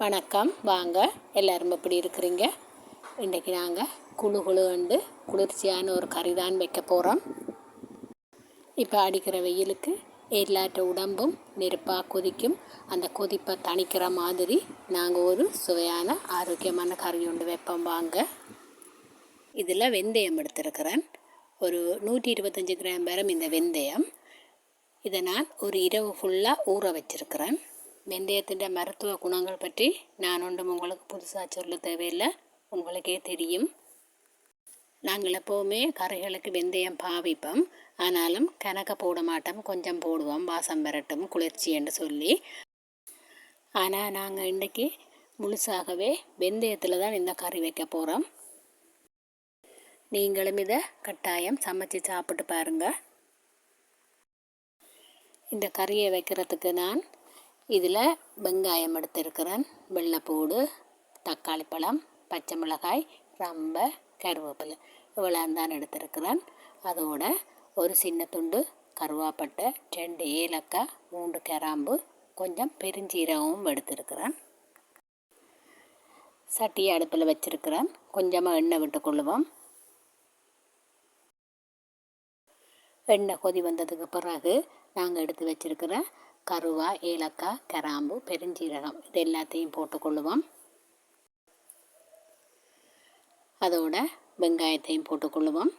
வணக்கம். வாங்க, எல்லோரும் எப்படி இருக்கிறீங்க? இன்றைக்கி நாங்கள் குழு குளிர்ச்சியான ஒரு கறி தான் வைக்க போகிறோம். இப்போ அடிக்கிற வெயிலுக்கு எல்லாற்ற உடம்பும் நெருப்பாக கொதிக்கும். அந்த கொதிப்பை தணிக்கிற மாதிரி நாங்கள் ஒரு சுவையான ஆரோக்கியமான கறி ஒன்று வைப்போம். வாங்க. இதில் வெந்தயம் எடுத்துருக்கிறேன். ஒரு 125 கிராம் வரும் இந்த வெந்தயம். இதை நான் ஒரு இரவு ஃபுல்லாக ஊற வச்சிருக்கிறேன். வெந்தயத்தின் மருத்துவ குணங்கள் பற்றி நான் ஒன்றும் உங்களுக்கு புதுசாக சொல்ல தேவையில்லை, உங்களுக்கே தெரியும். நாங்கள் எப்போவுமே கறிகளுக்கு வெந்தயம் பாவிப்போம், ஆனாலும் கணக்க போட மாட்டோம், கொஞ்சம் போடுவோம், வாசம் வரட்டும் குளிர்ச்சி என்று சொல்லி. ஆனால் நாங்கள் இன்றைக்கி முழுசாகவே வெந்தயத்தில் தான் இந்த கறி வைக்க போகிறோம். நீங்களும் இதை கட்டாயம் சமைச்சு சாப்பிட்டு பாருங்கள். இந்த கறியை வைக்கிறதுக்கு நான் இதில் வெங்காயம் எடுத்திருக்கிறேன், வெள்ளைப்பூடு, தக்காளி பழம், பச்சை மிளகாய், ரம்பை, கருவேப்பிலை இவ்வளோ தான் எடுத்திருக்கிறேன். அதோட ஒரு சின்ன துண்டு கருவாப்பட்டை, 2 ஏலக்காய், 3 கிராம்பு, கொஞ்சம் பெருஞ்சீரகமும் எடுத்திருக்கிறேன். சட்டியை அடுப்பில் வச்சுருக்கிறேன். கொஞ்சமாக எண்ணெய் விட்டுக்கொள்ளுவோம். எண்ணெய் கொதி வந்ததுக்கு பிறகு நாங்கள் எடுத்து வச்சுருக்கிற கருவா, ஏலக்காய், கிராம்பு, பெருஞ்சீரகம் இது எல்லாத்தையும் போட்டுக்கொள்ளுவோம். அதோட வெங்காயத்தையும் போட்டுக்கொள்ளுவோம்.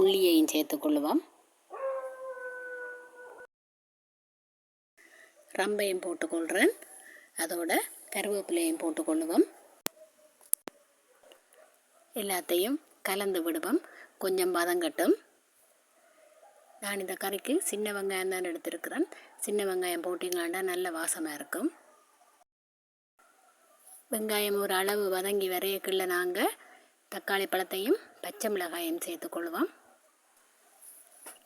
உள்ளியையும் சேர்த்துக்கொள்ளுவோம். ரம்பையும் போட்டுக்கொள்கிறேன். அதோட கருவேப்பிலையும் போட்டுக்கொள்ளுவோம். எல்லாத்தையும் கலந்து விடுவோம். கொஞ்சம் வதங்கட்டும். நான் இந்த கறிக்கு சின்ன வெங்காயம் தான் எடுத்திருக்கிறேன். சின்ன வெங்காயம் போட்டிங்களாண்டா நல்ல வாசமாக இருக்கும். வெங்காயம் ஒரு அளவு வதங்கி வரையக்குள்ள நாங்கள் தக்காளி பழத்தையும் பச்சை மிளகாயும் சேர்த்துக்கொள்ளுவோம்.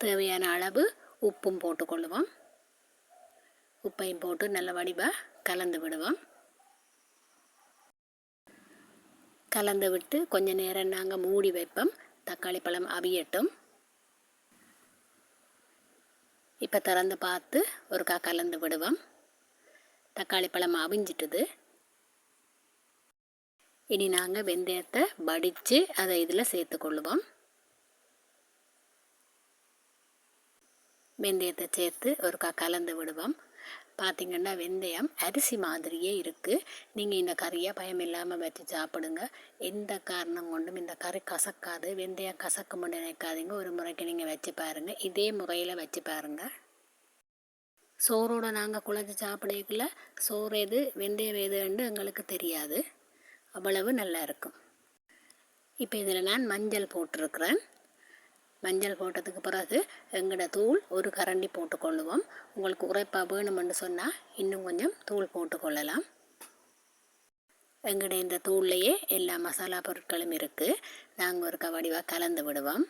தேவையான அளவு உப்பும் போட்டுக்கொள்ளுவோம். உப்பையும் போட்டு நல்ல வடிவாக கலந்து விடுவோம். கலந்து விட்டு கொஞ்ச நேரம் நாங்கள் மூடி வைப்போம். தக்காளி பழம் அவியட்டும். இப்போ திறந்து பார்த்து ஒருக்கா கலந்து விடுவோம். தக்காளி பழம் அவிஞ்சிட்டுது. இனி நாங்கள் வெந்தயத்தை வடித்து அதை இதில் சேர்த்துக்கொள்ளுவோம். வெந்தயத்தை சேர்த்து ஒருக்கா கலந்து விடுவோம். பார்த்திங்கன்னா வெந்தயம் அரிசி மாதிரியே இருக்குது. நீங்கள் இந்த கறியை பயம் இல்லாமல் வச்சு சாப்பிடுங்க. எந்த காரணம் கொண்டும் இந்த கறி கசக்காது. வெந்தயம் கசக்கும்னு நினைக்காதீங்க. ஒரு முறைக்கு நீங்கள் வச்சு பாருங்கள். இதே முறையில் வச்சு பாருங்கள். சோறோடு நாங்கள் குழச்சி சாப்பிடக்குள்ள சோறு எது வெந்தயம் எதுன்னு எங்களுக்கு தெரியாது. அவ்வளவு நல்லா இருக்கும். இப்போ இதில் நான் மஞ்சள் போட்டிருக்கிறேன். மஞ்சள் போட்டதுக்கு பிறகு எங்களோட தூள் ஒரு கரண்டி போட்டுக்கொள்ளுவோம். உங்களுக்கு உரைப்பாக வேணுமென்று சொன்னால் இன்னும் கொஞ்சம் தூள் போட்டுக்கொள்ளலாம். எங்களோட இந்த தூள்லையே எல்லா மசாலா பொருட்களும் இருக்குது. நாங்கள் ஒரு வடிவாக கலந்து விடுவோம்.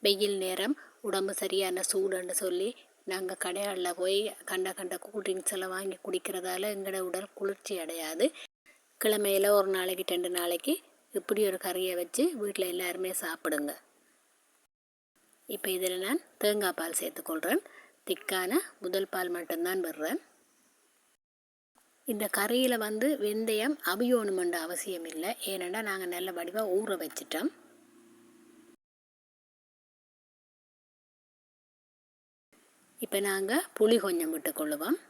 வெயில் நேரம் உடம்பு சரியான சூடுன்னு சொல்லி நாங்கள் கடைகளில் போய் கண்ட கூல்ட்ரிங்க்ஸ் எல்லாம் வாங்கி குடிக்கிறதால எங்களோட உடல் குளிர்ச்சி அடையாது. கிழமையில் ஒரு நாளைக்கு 2 நாளைக்கு இப்படி ஒரு கறியை வச்சு வீட்டில் எல்லாருமே சாப்பிடுங்க. இப்போ இதில் நான் தேங்காய் பால் சேர்த்துக்கொள்கிறேன். திக்கான முதல் பால் மட்டும்தான் விடுறேன். இந்த கறியில் வெந்தயம் அவியணுமென்ற அவசியம் இல்லை. ஏனென்னா நாங்கள் நல்ல வடிவாக ஊற வச்சிட்டோம். இப்போ நாங்கள் புளி கொஞ்சம் விட்டுக்கொள்ளுவோம்.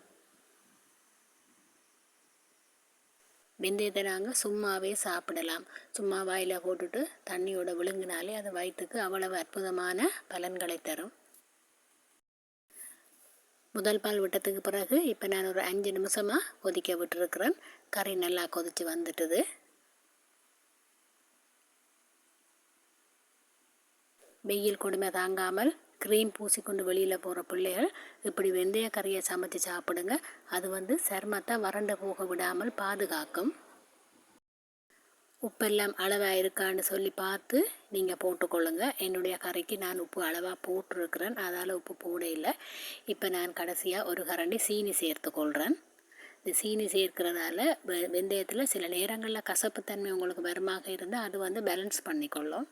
வெந்தயத்தை நாங்கள் சும்மாவே சாப்பிடலாம். சும்மா வாயில் போட்டுட்டு தண்ணியோட விழுங்கினாலே அது வயிற்றுக்கு அவ்வளவு அற்புதமான பலன்களை தரும். முதல் பால் விட்டதுக்கு பிறகு இப்போ நான் ஒரு 5 நிமிஷமாக கொதிக்க விட்டுருக்குறேன். கறி நல்லா கொதித்து வந்துட்டுது. வெயில் கொடுமை தாங்காமல் க்ரீம் பூசிக்கொண்டு வெளியில் போகிற பிள்ளைகள் இப்படி வெந்தய கறியை சமைச்சு சாப்பிடுங்க. அது சருமத்தை வறண்டு போக விடாமல் பாதுகாக்கும். உப்பெல்லாம் அளவாக இருக்கான்னு சொல்லி பார்த்து நீங்கள் போட்டுக்கொள்ளுங்க. என்னுடைய கறிக்கு நான் உப்பு அளவாக போட்டிருக்கிறேன், அதால் உப்பு போட இல்லை. இப்போ நான் கடைசியாக ஒரு கரண்டி சீனி சேர்த்துக்கொள்கிறேன். இந்த சீனி சேர்க்கிறதால வெந்தயத்தில் சில நேரங்களில் கசப்புத்தன்மை உங்களுக்கு வருமாக இருந்தால் அது பேலன்ஸ் பண்ணிக்கொள்ளும்.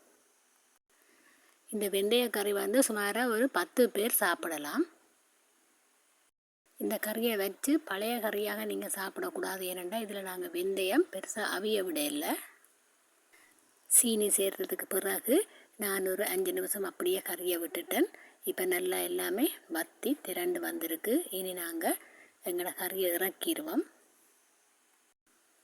இந்த வெந்தய கறி சுமாராக ஒரு 10 பேர் சாப்பிடலாம். இந்த கறியை வச்சு பழைய கறியாக நீங்கள் சாப்பிடக்கூடாது. ஏனெண்டா இதில் நாங்கள் வெந்தயம் பெருசாக அவிய விட இல்லை. சீனி சேர்த்ததுக்கு பிறகு நான் ஒரு 5 நிமிஷம் அப்படியே கறியை விட்டுட்டேன். இப்போ நல்லா எல்லாமே வற்றி திரண்டு வந்திருக்கு. இனி நாங்கள் எங்களோட கறியை இறக்கிடுவோம்.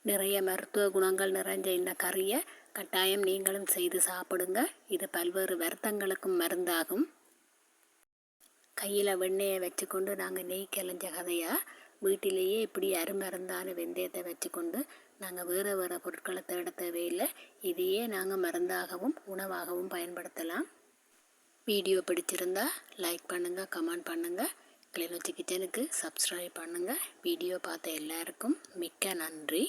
நிறைய மருத்துவ குணங்கள் நிறைஞ்ச இந்த கறியை கட்டாயம் நீங்களும் செய்து சாப்பிடுங்க. இது பல்வேறு வருத்தங்களுக்கும் மருந்தாகும். கையில் வெண்ணெயை வச்சுக்கொண்டு நாங்கள் நெய் கலைஞ்ச கதையாக வீட்டிலேயே இப்படி அருமருந்தான வெந்தயத்தை வச்சுக்கொண்டு நாங்கள் வேறு வேறு பொருட்களை தேட தேவையில்லை. இதையே நாங்கள் மருந்தாகவும் உணவாகவும் பயன்படுத்தலாம். வீடியோ பிடிச்சிருந்தா லைக் பண்ணுங்கள், கமெண்ட் பண்ணுங்கள். கிளிநொச்சி கிச்சனுக்கு சப்ஸ்கிரைப் பண்ணுங்கள். வீடியோ பார்த்த எல்லாருக்கும் மிக்க நன்றி.